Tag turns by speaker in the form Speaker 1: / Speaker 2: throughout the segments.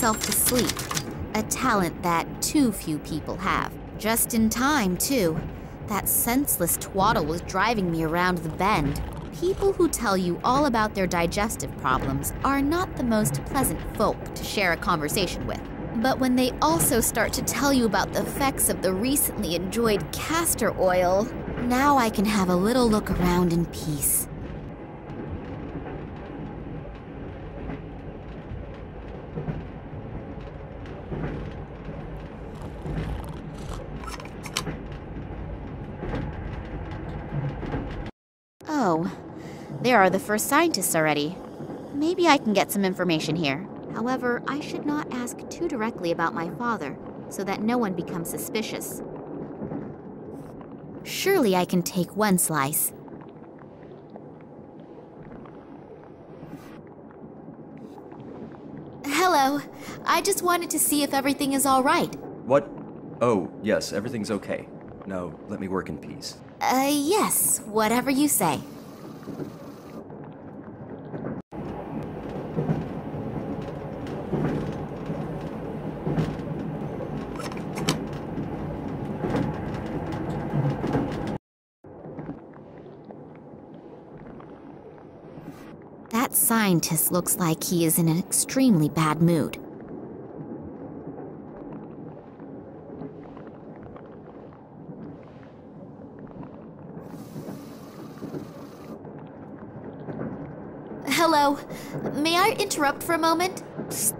Speaker 1: himself to sleep, a talent that too few people have. Just in time, too. That senseless twaddle was driving me around the bend. People who tell you all about their digestive problems are not the most pleasant folk to share a conversation with. But when they also start to tell you about the effects of the recently enjoyed castor oil, now I can have a little look around in peace. Oh, there are the first scientists already. Maybe I can get some information here. However, I should not ask too directly about my father, so that no one becomes suspicious. Surely I can take one slice. Hello. I just wanted to see if everything is all right.
Speaker 2: What? Oh, yes, everything's okay. Now, let me work in peace.
Speaker 1: Yes, whatever you say. That scientist looks like he is in an extremely bad mood. Hello. May I interrupt for a moment?
Speaker 3: Psst.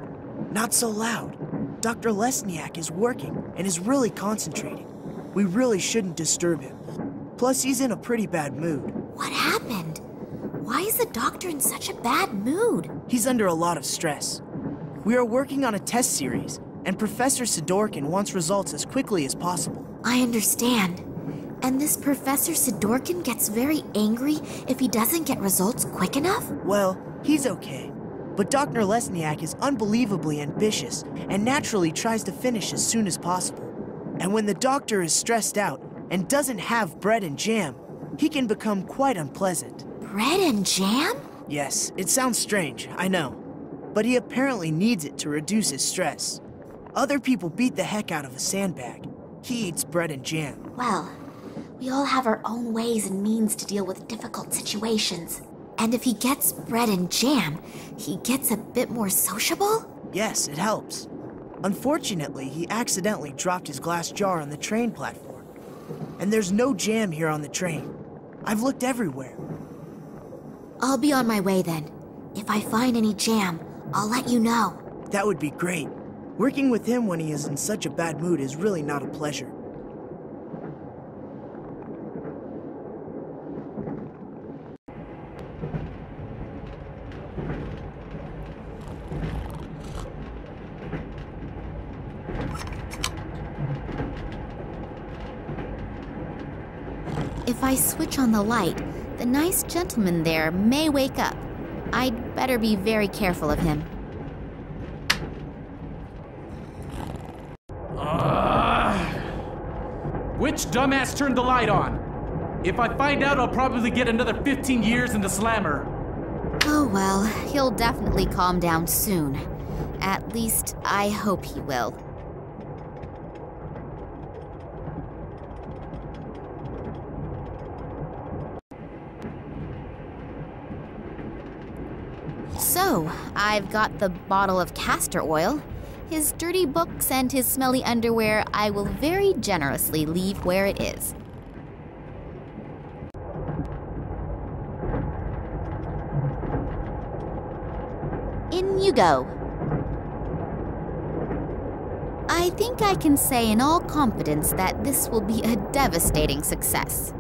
Speaker 3: Not so loud. Dr. Lesniak is working and is really concentrating. We really shouldn't disturb him. Plus, he's in a pretty bad mood.
Speaker 1: What happened? Why is the doctor in such a bad mood?
Speaker 3: He's under a lot of stress. We are working on a test series, and Professor Sidorkin wants results as quickly as possible.
Speaker 1: I understand. And this Professor Sidorkin gets very angry if he doesn't get results quick enough?
Speaker 3: Well, he's okay. But Dr. Lesniak is unbelievably ambitious and naturally tries to finish as soon as possible. And when the doctor is stressed out and doesn't have bread and jam, he can become quite unpleasant.
Speaker 1: Bread and jam?
Speaker 3: Yes, it sounds strange, I know. But he apparently needs it to reduce his stress. Other people beat the heck out of a sandbag. He eats bread and jam.
Speaker 1: Well, we all have our own ways and means to deal with difficult situations. And if he gets bread and jam, he gets a bit more sociable?
Speaker 3: Yes, it helps. Unfortunately, he accidentally dropped his glass jar on the train platform. And there's no jam here on the train. I've looked everywhere.
Speaker 1: I'll be on my way then. If I find any jam, I'll let you know.
Speaker 3: That would be great. Working with him when he is in such a bad mood is really not a pleasure.
Speaker 1: If I switch on the light, the nice gentleman there may wake up. I'd better be very careful of him.
Speaker 4: Which dumbass turned the light on? If I find out, I'll probably get another 15 years in the slammer.
Speaker 1: Oh well, he'll definitely calm down soon. At least, I hope he will. So, I've got the bottle of castor oil. His dirty books and his smelly underwear I will very generously leave where it is. In you go. I think I can say in all confidence that this will be a devastating success.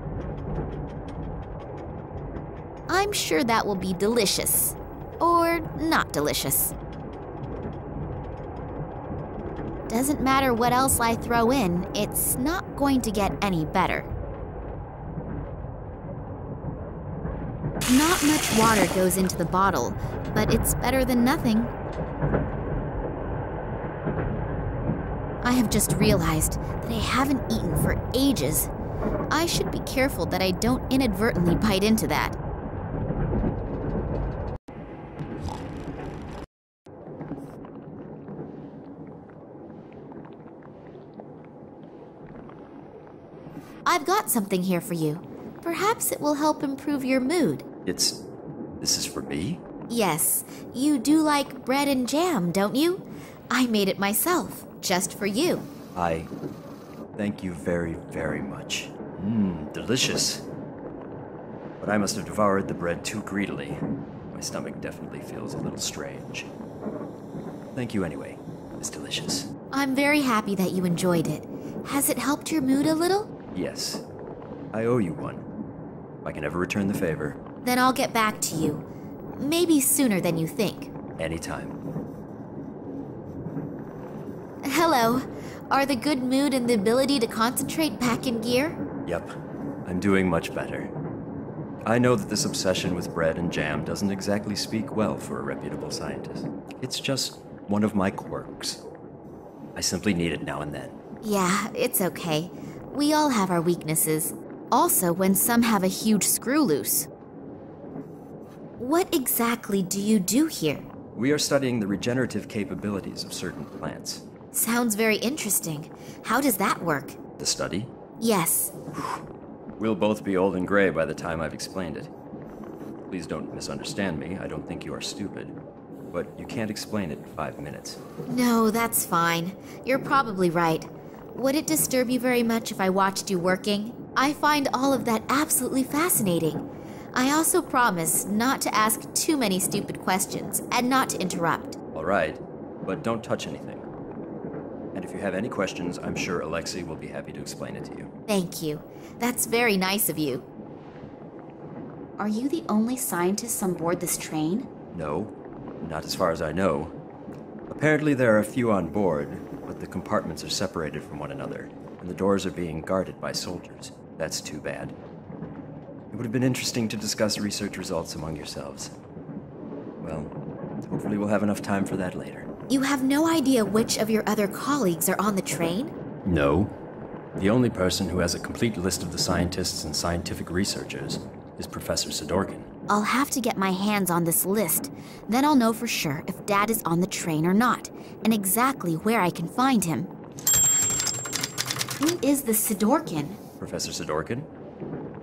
Speaker 1: I'm sure that will be delicious. Or not delicious. Doesn't matter what else I throw in, it's not going to get any better. Not much water goes into the bottle, but it's better than nothing. I have just realized that I haven't eaten for ages. I should be careful that I don't inadvertently bite into that. I've got something here for you. Perhaps it will help improve your mood.
Speaker 2: This is for me?
Speaker 1: Yes, you do like bread and jam, don't you? I made it myself, just for you.
Speaker 2: Thank you very, very much. Delicious. But I must have devoured the bread too greedily. My stomach definitely feels a little strange. Thank you anyway. It's delicious.
Speaker 1: I'm very happy that you enjoyed it. Has it helped your mood a little?
Speaker 2: Yes. I owe you one. I can never return the favor.
Speaker 1: Then I'll get back to you. Maybe sooner than you think.
Speaker 2: Anytime.
Speaker 1: Hello. Are the good mood and the ability to concentrate back in gear?
Speaker 2: Yep. I'm doing much better. I know that this obsession with bread and jam doesn't exactly speak well for a reputable scientist. It's just one of my quirks. I simply need it now and then.
Speaker 1: Yeah, it's okay. We all have our weaknesses. Also, when some have a huge screw loose. What exactly do you do here?
Speaker 2: We are studying the regenerative capabilities of certain plants.
Speaker 1: Sounds very interesting. How does that work?
Speaker 2: The study?
Speaker 1: Yes.
Speaker 2: We'll both be old and gray by the time I've explained it. Please don't misunderstand me. I don't think you are stupid. But you can't explain it in 5 minutes.
Speaker 1: No, that's fine. You're probably right. Would it disturb you very much if I watched you working? I find all of that absolutely fascinating. I also promise not to ask too many stupid questions and not to interrupt.
Speaker 2: All right, but don't touch anything. And if you have any questions, I'm sure Alexei will be happy to explain it to you.
Speaker 1: Thank you. That's very nice of you. Are you the only scientists on board this train?
Speaker 2: No, not as far as I know. Apparently there are a few on board, but the compartments are separated from one another, and the doors are being guarded by soldiers. That's too bad. It would have been interesting to discuss research results among yourselves. Well, hopefully we'll have enough time for that later.
Speaker 1: You have no idea which of your other colleagues are on the train?
Speaker 2: No. The only person who has a complete list of the scientists and scientific researchers is Professor Sidorkin.
Speaker 1: I'll have to get my hands on this list. Then I'll know for sure if Dad is on the train or not, and exactly where I can find him. Who is the Sidorkin?
Speaker 2: Professor Sidorkin?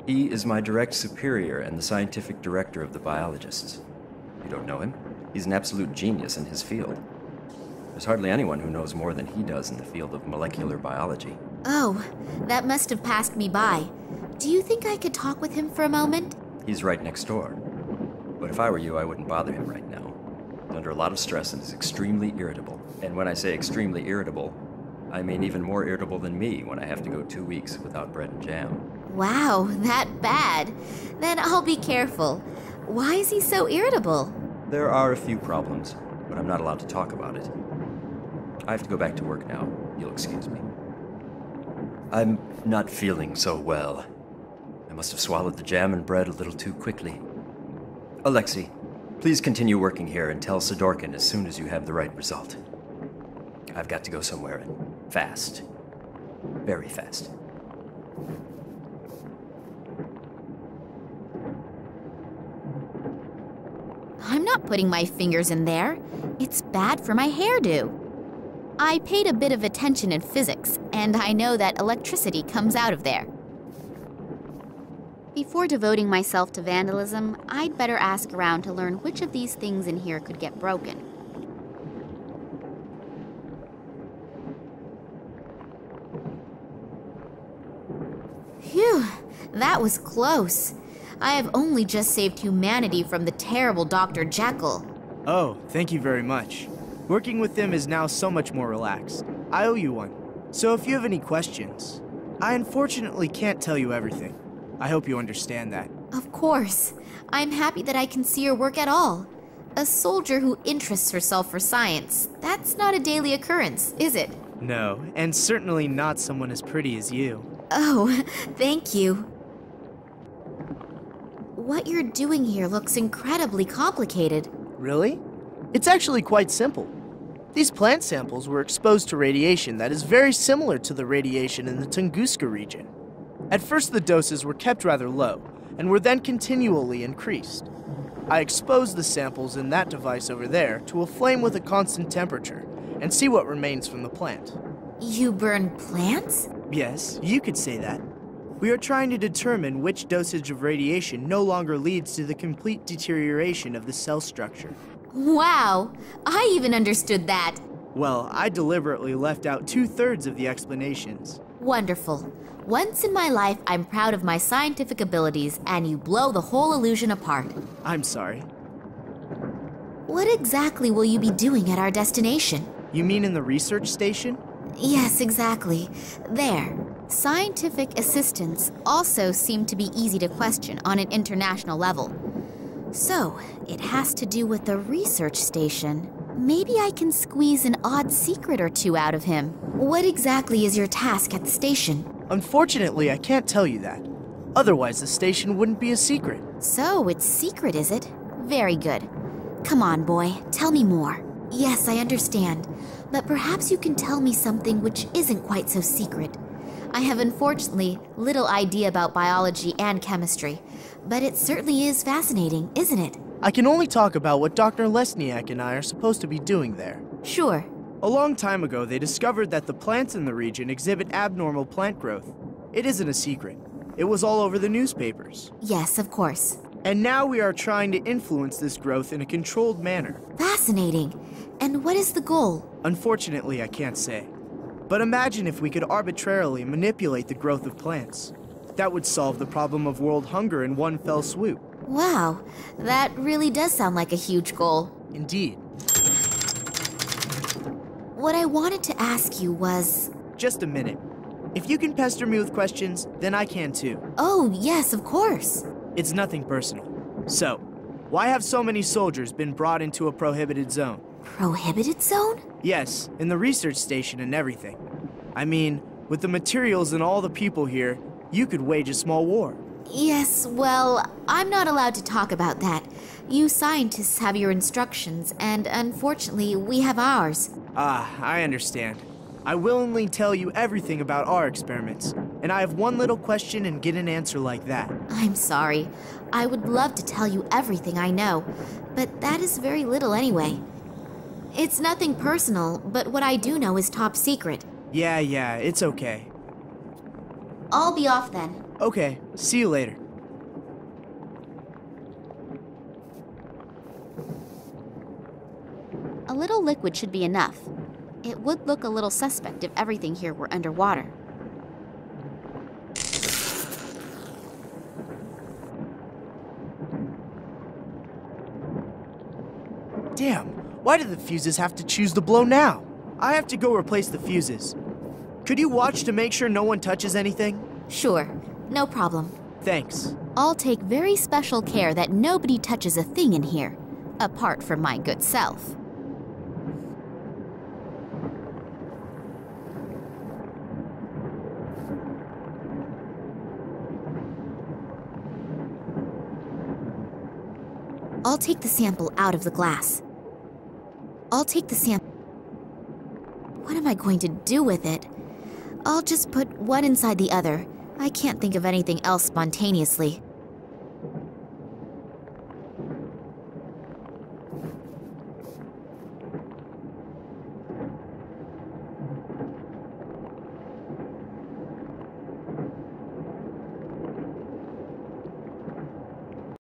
Speaker 2: He is my direct superior and the scientific director of the biologists. You don't know him? He's an absolute genius in his field. There's hardly anyone who knows more than he does in the field of molecular biology.
Speaker 1: Oh, that must have passed me by. Do you think I could talk with him for a moment?
Speaker 2: He's right next door. But if I were you, I wouldn't bother him right now. He's under a lot of stress and is extremely irritable. And when I say extremely irritable, I mean even more irritable than me when I have to go 2 weeks without bread and jam.
Speaker 1: Wow, that bad. Then I'll be careful. Why is he so irritable?
Speaker 2: There are a few problems, but I'm not allowed to talk about it. I have to go back to work now. You'll excuse me. I'm not feeling so well. I must have swallowed the jam and bread a little too quickly. Alexei, please continue working here and tell Sidorkin as soon as you have the right result. I've got to go somewhere and fast. Very fast.
Speaker 1: I'm not putting my fingers in there. It's bad for my hairdo. I paid a bit of attention in physics, and I know that electricity comes out of there. Before devoting myself to vandalism, I'd better ask around to learn which of these things in here could get broken. Phew, that was close. I have only just saved humanity from the terrible Dr. Jekyll.
Speaker 3: Oh, thank you very much. Working with them is now so much more relaxed. I owe you one. So if you have any questions, I unfortunately can't tell you everything. I hope you understand that.
Speaker 1: Of course. I'm happy that I can see your work at all. A soldier who interests herself for science, that's not a daily occurrence, is it?
Speaker 3: No, and certainly not someone as pretty as you.
Speaker 1: Oh, thank you. What you're doing here looks incredibly complicated.
Speaker 3: Really? It's actually quite simple. These plant samples were exposed to radiation that is very similar to the radiation in the Tunguska region. At first the doses were kept rather low, and were then continually increased. I exposed the samples in that device over there to a flame with a constant temperature, and see what remains from the plant.
Speaker 1: You burn plants?
Speaker 3: Yes, you could say that. We are trying to determine which dosage of radiation no longer leads to the complete deterioration of the cell structure.
Speaker 1: Wow, I even understood that.
Speaker 3: Well, I deliberately left out 2/3 of the explanations.
Speaker 1: Wonderful. Once in my life, I'm proud of my scientific abilities, and you blow the whole illusion apart.
Speaker 3: I'm sorry.
Speaker 1: What exactly will you be doing at our destination?
Speaker 3: You mean in the research station?
Speaker 1: Yes, exactly. There. Scientific assistants also seem to be easy to question on an international level. So, it has to do with the research station. Maybe I can squeeze an odd secret or two out of him. What exactly is your task at the station?
Speaker 3: Unfortunately, I can't tell you that. Otherwise, the station wouldn't be a secret.
Speaker 1: So, it's secret, is it? Very good. Come on, boy, tell me more. Yes, I understand. But perhaps you can tell me something which isn't quite so secret. I have unfortunately little idea about biology and chemistry, but it certainly is fascinating, isn't it?
Speaker 3: I can only talk about what Dr. Lesniak and I are supposed to be doing there.
Speaker 1: Sure.
Speaker 3: A long time ago, they discovered that the plants in the region exhibit abnormal plant growth. It isn't a secret. It was all over the newspapers.
Speaker 1: Yes, of course.
Speaker 3: And now we are trying to influence this growth in a controlled manner.
Speaker 1: Fascinating. And what is the goal?
Speaker 3: Unfortunately, I can't say. But imagine if we could arbitrarily manipulate the growth of plants. That would solve the problem of world hunger in one fell swoop.
Speaker 1: Wow, that really does sound like a huge goal.
Speaker 3: Indeed.
Speaker 1: What I wanted to ask you was...
Speaker 3: Just a minute. If you can pester me with questions, then I can too.
Speaker 1: Oh, yes, of course.
Speaker 3: It's nothing personal. So, why have so many soldiers been brought into a prohibited zone?
Speaker 1: Prohibited zone?
Speaker 3: Yes, in the research station and everything. I mean, with the materials and all the people here, you could wage a small war.
Speaker 1: Yes, well, I'm not allowed to talk about that. You scientists have your instructions, and unfortunately, we have ours.
Speaker 3: Ah, I understand. I willingly tell you everything about our experiments, and I have one little question and get an answer like that.
Speaker 1: I'm sorry. I would love to tell you everything I know, but that is very little anyway. It's nothing personal, but what I do know is top secret.
Speaker 3: Yeah, it's okay.
Speaker 1: I'll be off then.
Speaker 3: Okay, see you later.
Speaker 1: A little liquid should be enough. It would look a little suspect if everything here were underwater.
Speaker 3: Damn, why did the fuses have to choose to blow now? I have to go replace the fuses. Could you watch to make sure no one touches anything?
Speaker 1: Sure, no problem.
Speaker 3: Thanks.
Speaker 1: I'll take very special care that nobody touches a thing in here, apart from my good self. I'll take the sample out of the glass. What am I going to do with it? I'll just put one inside the other. I can't think of anything else spontaneously.